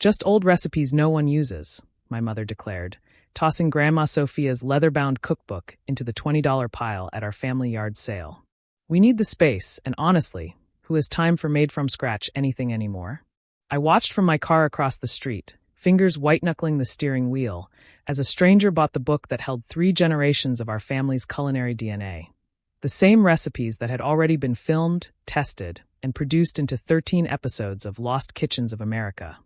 Just old recipes no one uses, my mother declared, tossing Grandma Sophia's leather-bound cookbook into the $20 pile at our family yard sale. We need the space, and honestly, who has time for made-from-scratch anything anymore? I watched from my car across the street, fingers white-knuckling the steering wheel, as a stranger bought the book that held 3 generations of our family's culinary DNA. The same recipes that had already been filmed, tested, and produced into 13 episodes of Lost Kitchens of America,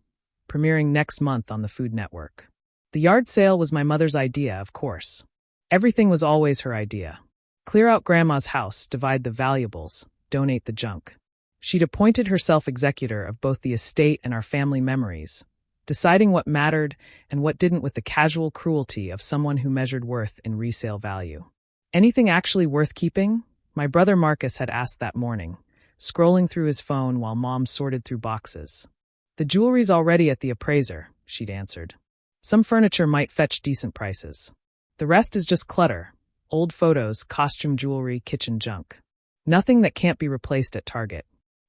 premiering next month on the Food Network. The yard sale was my mother's idea, of course. Everything was always her idea. Clear out Grandma's house, divide the valuables, donate the junk. She'd appointed herself executor of both the estate and our family memories, deciding what mattered and what didn't with the casual cruelty of someone who measured worth in resale value. Anything actually worth keeping? My brother Marcus had asked that morning, scrolling through his phone while Mom sorted through boxes. The jewelry's already at the appraiser, she'd answered. Some furniture might fetch decent prices. The rest is just clutter. Old photos, costume jewelry, kitchen junk. Nothing that can't be replaced at Target.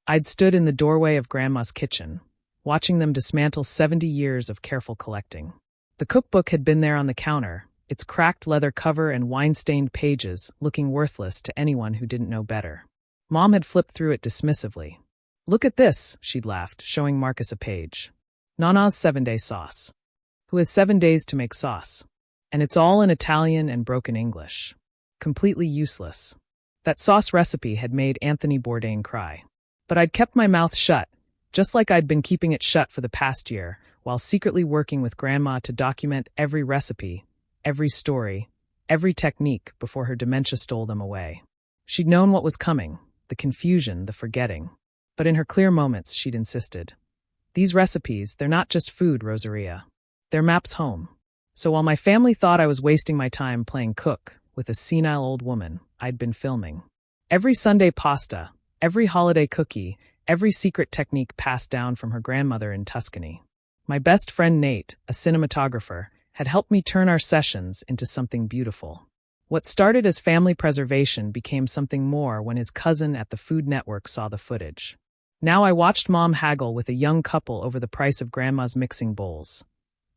I'd stood in the doorway of Grandma's kitchen, watching them dismantle 70 years of careful collecting. The cookbook had been there on the counter, its cracked leather cover and wine-stained pages looking worthless to anyone who didn't know better. Mom had flipped through it dismissively. "Look at this," she'd laughed, showing Marcus a page. "Nana's 7-day sauce. Who has 7 days to make sauce? And it's all in Italian and broken English. Completely useless." That sauce recipe had made Anthony Bourdain cry. But I'd kept my mouth shut, just like I'd been keeping it shut for the past year, while secretly working with Grandma to document every recipe, every story, every technique before her dementia stole them away. She'd known what was coming, the confusion, the forgetting. But in her clear moments, she'd insisted. "These recipes, they're not just food, Rosaria. They're maps home." So while my family thought I was wasting my time playing cook with a senile old woman, I'd been filming. Every Sunday pasta, every holiday cookie, every secret technique passed down from her grandmother in Tuscany. My best friend Nate, a cinematographer, had helped me turn our sessions into something beautiful. What started as family preservation became something more when his cousin at the Food Network saw the footage. Now I watched Mom haggle with a young couple over the price of Grandma's mixing bowls.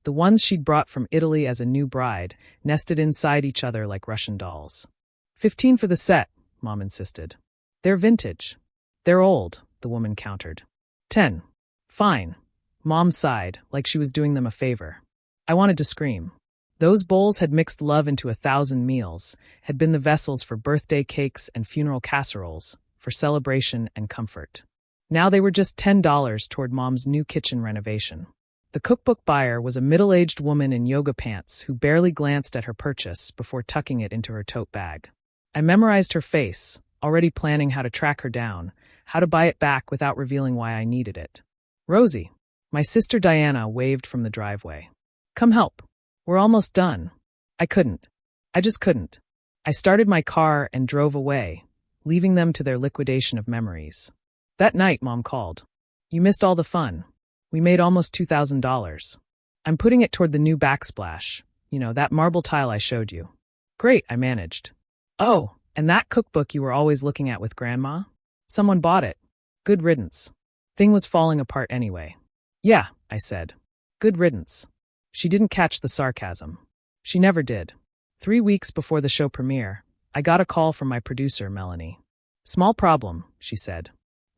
The ones she'd brought from Italy as a new bride, nested inside each other like Russian dolls. "15 for the set," Mom insisted. "They're vintage." "They're old," the woman countered. 10. "Fine." Mom sighed, like she was doing them a favor. I wanted to scream. Those bowls had mixed love into 1,000 meals, had been the vessels for birthday cakes and funeral casseroles, for celebration and comfort. Now they were just $10 toward Mom's new kitchen renovation. The cookbook buyer was a middle-aged woman in yoga pants who barely glanced at her purchase before tucking it into her tote bag. I memorized her face, already planning how to track her down, how to buy it back without revealing why I needed it. "Rosie." My sister Diana waved from the driveway. "Come help. We're almost done." I couldn't. I just couldn't. I started my car and drove away, leaving them to their liquidation of memories. That night, Mom called. "You missed all the fun. We made almost $2,000. I'm putting it toward the new backsplash. That marble tile I showed you." "Great," I managed. "Oh, and that cookbook you were always looking at with Grandma? Someone bought it. Good riddance." Thing was falling apart anyway. "Yeah," I said. "Good riddance." She didn't catch the sarcasm. She never did. 3 weeks before the show premiere, I got a call from my producer, Melanie. "Small problem," she said.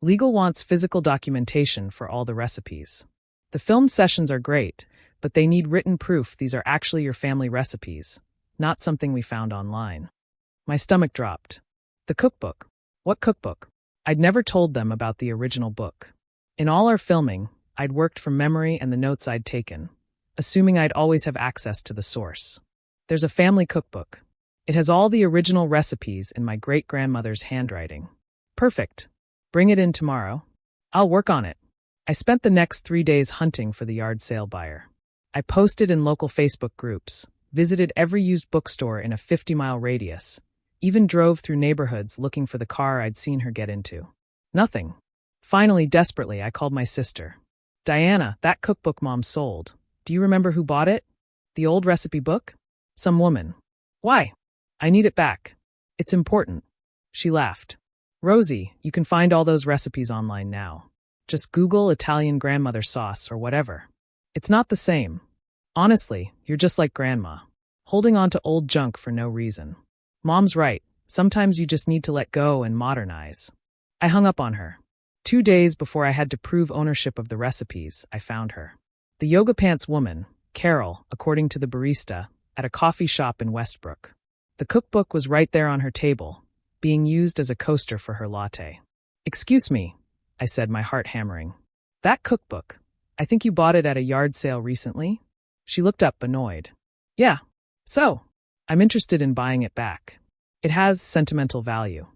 "Legal wants physical documentation for all the recipes. The film sessions are great, but they need written proof these are actually your family recipes, not something we found online." My stomach dropped. The cookbook. What cookbook? I'd never told them about the original book. In all our filming, I'd worked from memory and the notes I'd taken, assuming I'd always have access to the source. There's a family cookbook. It has all the original recipes in my great-grandmother's handwriting. Perfect. Bring it in tomorrow. I'll work on it. I spent the next 3 days hunting for the yard sale buyer. I posted in local Facebook groups, visited every used bookstore in a 50-mile radius, even drove through neighborhoods looking for the car I'd seen her get into. Nothing. Finally, desperately, I called my sister. "Diana, that cookbook Mom sold. Do you remember who bought it? The old recipe book?" "Some woman." "Why?" "I need it back. It's important." She laughed. "Rosie, you can find all those recipes online now. Just Google Italian grandmother sauce or whatever. It's not the same. Honestly, you're just like Grandma, holding on to old junk for no reason. Mom's right. Sometimes you just need to let go and modernize. I hung up on her. 2 days before I had to prove ownership of the recipes, I found her. The yoga pants woman, Carol, according to the barista, at a coffee shop in Westbrook. The cookbook was right there on her table, being used as a coaster for her latte. "Excuse me," I said, my heart hammering. "That cookbook, I think you bought it at a yard sale recently?" She looked up, annoyed. "Yeah. So, I'm interested in buying it back. It has sentimental value."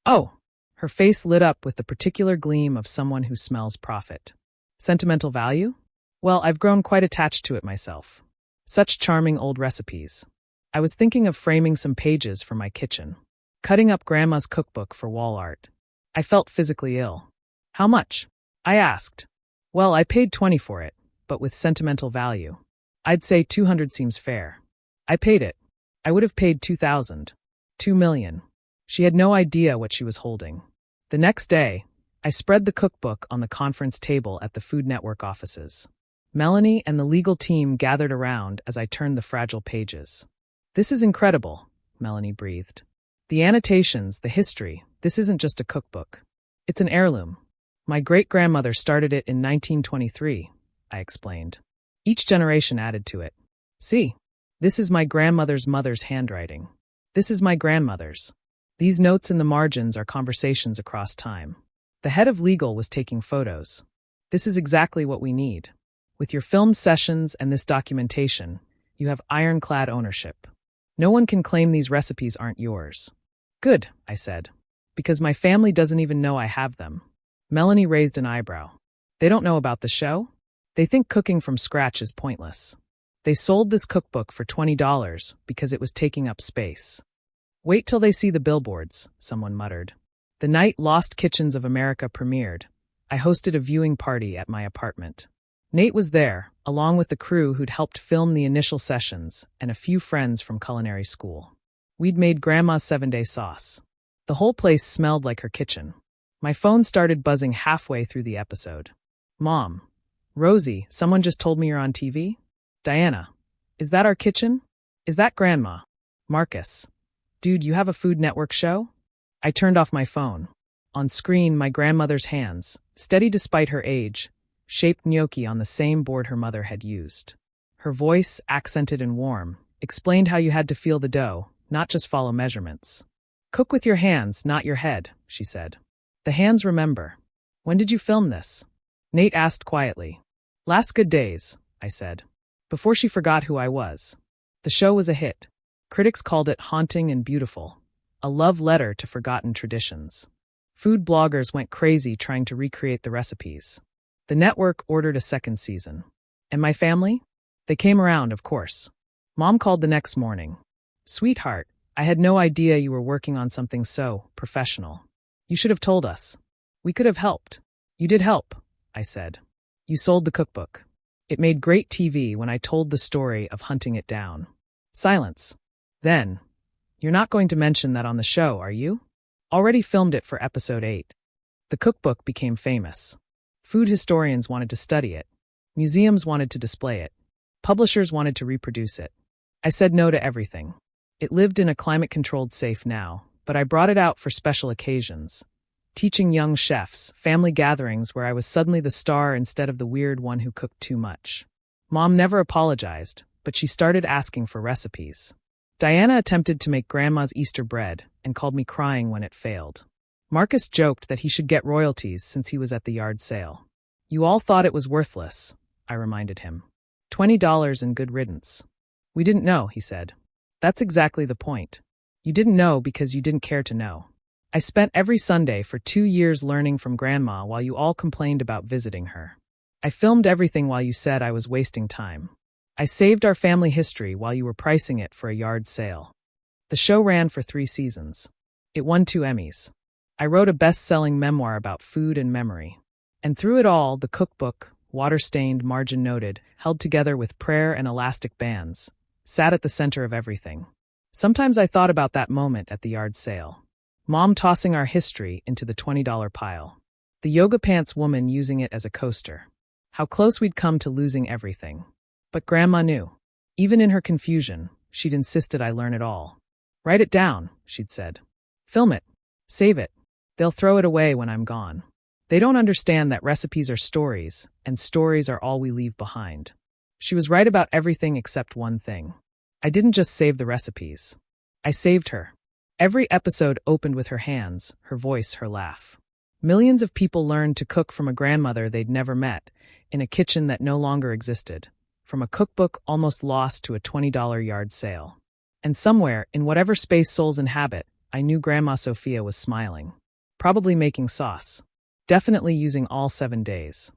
"Oh." Her face lit up with the particular gleam of someone who smells profit. "Sentimental value? Well, I've grown quite attached to it myself. Such charming old recipes. I was thinking of framing some pages for my kitchen. Cutting up Grandma's cookbook for wall art. I felt physically ill." "How much?" I asked. "Well, I paid $20 for it, but with sentimental value. I'd say $200 seems fair." I paid it. I would have paid $2,000. $2 million. She had no idea what she was holding. The next day, I spread the cookbook on the conference table at the Food Network offices. Melanie and the legal team gathered around as I turned the fragile pages. "This is incredible," Melanie breathed. "The annotations, the history, this isn't just a cookbook. It's an heirloom. My great-grandmother started it in 1923, I explained. Each generation added to it. See, this is my grandmother's mother's handwriting. This is my grandmother's. These notes in the margins are conversations across time. The head of legal was taking photos. This is exactly what we need. With your filmed sessions and this documentation, you have ironclad ownership. No one can claim these recipes aren't yours." "Good," I said, "because my family doesn't even know I have them." Melanie raised an eyebrow. "They don't know about the show? They think cooking from scratch is pointless. They sold this cookbook for $20 because it was taking up space." "Wait till they see the billboards," someone muttered. The night Lost Kitchens of America premiered, I hosted a viewing party at my apartment. Nate was there, along with the crew who'd helped film the initial sessions and a few friends from culinary school. We'd made Grandma's 7-day sauce. The whole place smelled like her kitchen. My phone started buzzing halfway through the episode. "Mom. Rosie, someone just told me you're on TV?" "Diana. Is that our kitchen? Is that Grandma?" "Marcus. Dude, you have a Food Network show?" I turned off my phone. On screen, my grandmother's hands, steady despite her age, shaped gnocchi on the same board her mother had used. Her voice, accented and warm, explained how you had to feel the dough, not just follow measurements. "Cook with your hands, not your head," she said. "The hands remember." "When did you film this?" Nate asked quietly. "Last Good Days," I said. Before she forgot who I was. The show was a hit. Critics called it haunting and beautiful, a love letter to forgotten traditions. Food bloggers went crazy trying to recreate the recipes. The network ordered a second season. And my family? They came around, of course. Mom called the next morning. "Sweetheart, I had no idea you were working on something so professional. You should have told us. We could have helped." "You did help," I said. "You sold the cookbook. It made great TV when I told the story of hunting it down." Silence. Then, "You're not going to mention that on the show, are you?" "Already filmed it for episode 8. The cookbook became famous. Food historians wanted to study it. Museums wanted to display it. Publishers wanted to reproduce it. I said no to everything. It lived in a climate-controlled safe now, but I brought it out for special occasions. Teaching young chefs, family gatherings where I was suddenly the star instead of the weird one who cooked too much. Mom never apologized, but she started asking for recipes. Diana attempted to make Grandma's Easter bread and called me crying when it failed. Marcus joked that he should get royalties since he was at the yard sale. "You all thought it was worthless," I reminded him. $20 and good riddance." "We didn't know," he said. "That's exactly the point. You didn't know because you didn't care to know. I spent every Sunday for 2 years learning from Grandma while you all complained about visiting her. I filmed everything while you said I was wasting time. I saved our family history while you were pricing it for a yard sale." The show ran for 3 seasons. It won 2 Emmys. I wrote a best-selling memoir about food and memory. And through it all, the cookbook, water-stained, margin-noted, held together with prayer and elastic bands, sat at the center of everything. Sometimes I thought about that moment at the yard sale. Mom tossing our history into the $20 pile. The yoga pants woman using it as a coaster. how close we'd come to losing everything. But Grandma knew. Even in her confusion, she'd insisted I learn it all. Write it down, she'd said. Film it. Save it. They'll throw it away when I'm gone. They don't understand that recipes are stories, and stories are all we leave behind. She was right about everything except one thing. I didn't just save the recipes. I saved her. Every episode opened with her hands, her voice, her laugh. Millions of people learned to cook from a grandmother they'd never met, in a kitchen that no longer existed, from a cookbook almost lost to a $20 yard sale. And somewhere, in whatever space souls inhabit, I knew Grandma Sofia was smiling. Probably making sauce. Definitely using all 7 days.